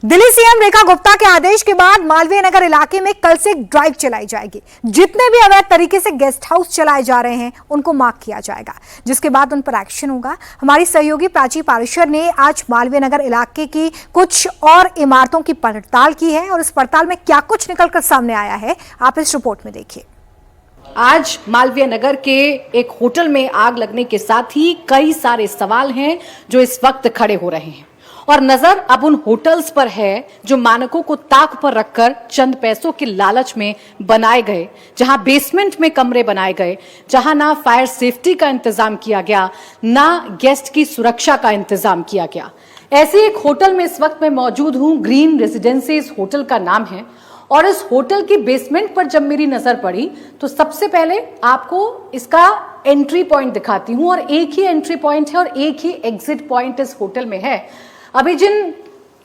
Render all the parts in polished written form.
Delhi CM Rekha Gupta के आदेश के बाद मालवीय नगर इलाके में कल से एक ड्राइव चलाई जाएगी। जितने भी अवैध तरीके से गेस्ट हाउस चलाए जा रहे हैं उनको मार्क किया जाएगा, जिसके बाद उन पर एक्शन होगा। हमारी सहयोगी प्राची पारेशर ने आज मालवीय नगर इलाके की कुछ और इमारतों की पड़ताल की है और इस पड़ताल में क्या कुछ निकलकर सामने आया है, आप इस रिपोर्ट में देखिए। आज मालवीय नगर के एक होटल में आग लगने के साथ ही कई सारे सवाल हैं जो इस वक्त खड़े हो रहे हैं और नजर अब उन होटल्स पर है जो मानकों को ताक पर रखकर चंद पैसों के लालच में बनाए गए, जहां बेसमेंट में कमरे बनाए गए, जहां ना फायर सेफ्टी का इंतजाम किया गया, ना गेस्ट की सुरक्षा का इंतजाम किया गया। ऐसे एक होटल में इस वक्त मैं मौजूद हूं। ग्रीन रेजिडेंसीज होटल का नाम है और इस होटल की बेसमेंट पर जब मेरी नजर पड़ी तो सबसे पहले आपको इसका एंट्री पॉइंट दिखाती हूं और एक ही एंट्री पॉइंट है और एक ही एग्जिट पॉइंट इस होटल में है। अभी जिन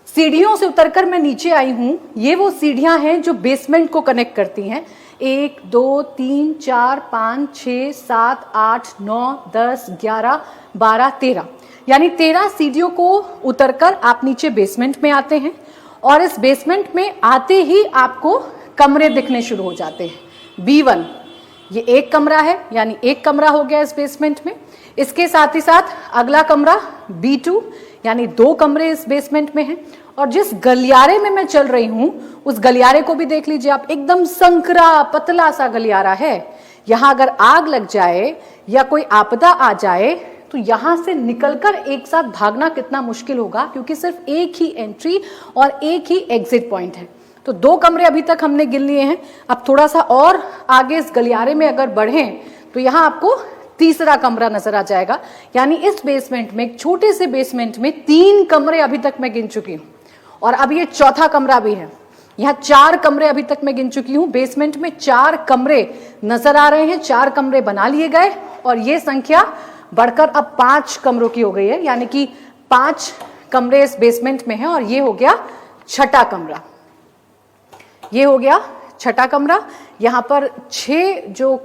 सीढ़ियों से उतरकर मैं नीचे आई हूं, ये वो सीढ़ियां हैं जो बेसमेंट को कनेक्ट करती हैं। 1 2 3 4 5 6 7 8 9 10 11 12 13 यानी 13 सीढ़ियों को उतरकर आप नीचे बेसमेंट में आते हैं और इस बेसमेंट में आते ही आपको कमरे दिखने शुरू हो जाते हैं। B1 ये एक कमरा है, यानी एक कमरा हो गया इस बेसमेंट में। इसके साथ ही साथ अगला कमरा B2 यानी 2 कमरे इस बेसमेंट में हैं और जिस गलियारे में मैं चल रही हूं उस गलियारे को भी देख लीजिए आप, एकदम संकरा पतला सा गलियारा है। यहां अगर आग लग जाए या कोई आपदा आ जाए तो यहां से निकलकर एक साथ भागना कितना मुश्किल होगा, क्योंकि सिर्फ एक ही एंट्री और एक ही एग्जिट पॉइंट है। तो 2 कमरे अभी तक हमने गिन लिए हैं। अब थोड़ा सा और आगे इस गलियारे में अगर बढ़ें तो यहां आपको तीसरा कमरा नजर आ जाएगा, यानी इस बेसमेंट में, एक छोटे से बेसमेंट में 3 कमरे अभी तक मैं गिन चुकी हूं और अब ये चौथा कमरा भी है। यहां 4 कमरे अभी तक मैं गिन चुकी हूं। बेसमेंट में 4 कमरे नजर आ रहे हैं, 4 कमरे बना लिए गए और ये संख्या बढ़कर अब 5 कमरों की हो गई है, यानी कि 5 कमरे इस बेसमेंट में है और ये हो गया छठा कमरा। ये हो गया छठा कमरा। यहां पर 6 जो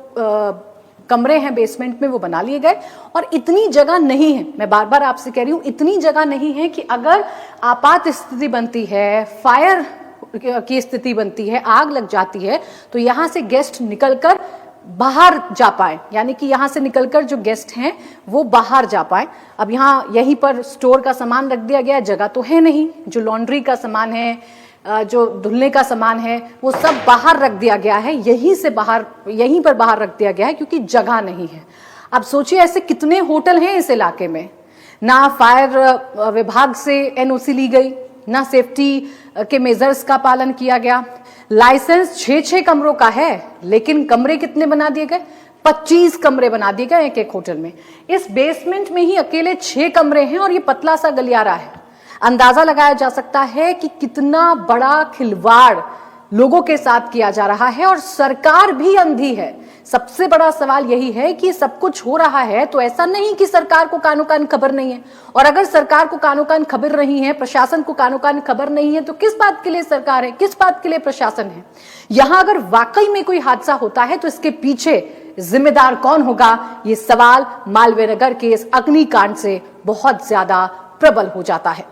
कमरे हैं बेसमेंट में वो बना लिए गए और इतनी जगह नहीं है, मैं बार बार आपसे कह रही हूं, इतनी जगह नहीं है कि अगर आपात स्थिति बनती है, फायर की स्थिति बनती है, आग लग जाती है तो यहां से गेस्ट निकलकर बाहर जा पाए, यानी कि यहां से निकलकर जो गेस्ट हैं वो बाहर जा पाए। अब यहां यहीं पर स्टोर का सामान रख दिया गया, जगह तो है नहीं। जो लॉन्ड्री का सामान है, जो धुलने का सामान है, वो सब बाहर रख दिया गया है, यहीं पर बाहर रख दिया गया है क्योंकि जगह नहीं है। अब सोचिए ऐसे कितने होटल हैं इस इलाके में। ना फायर विभाग से एनओसी ली गई, ना सेफ्टी के मेजर्स का पालन किया गया। लाइसेंस 6 कमरों का है, लेकिन कमरे कितने बना दिए गए? 25 कमरे बना दिए गए एक होटल में। इस बेसमेंट में ही अकेले 6 कमरे हैं और ये पतला सा गलियारा है। अंदाजा लगाया जा सकता है कि कितना बड़ा खिलवाड़ लोगों के साथ किया जा रहा है और सरकार भी अंधी है। सबसे बड़ा सवाल यही है कि सब कुछ हो रहा है तो ऐसा नहीं कि सरकार को कानो कान खबर नहीं है, और अगर सरकार को कानो कान खबर नहीं है, प्रशासन को कानो कान खबर नहीं है, तो किस बात के लिए सरकार है, किस बात के लिए प्रशासन है? यहां अगर वाकई में कोई हादसा होता है तो इसके पीछे जिम्मेदार कौन होगा, ये सवाल मालवीय नगर के इस अग्निकांड से बहुत ज्यादा प्रबल हो जाता है।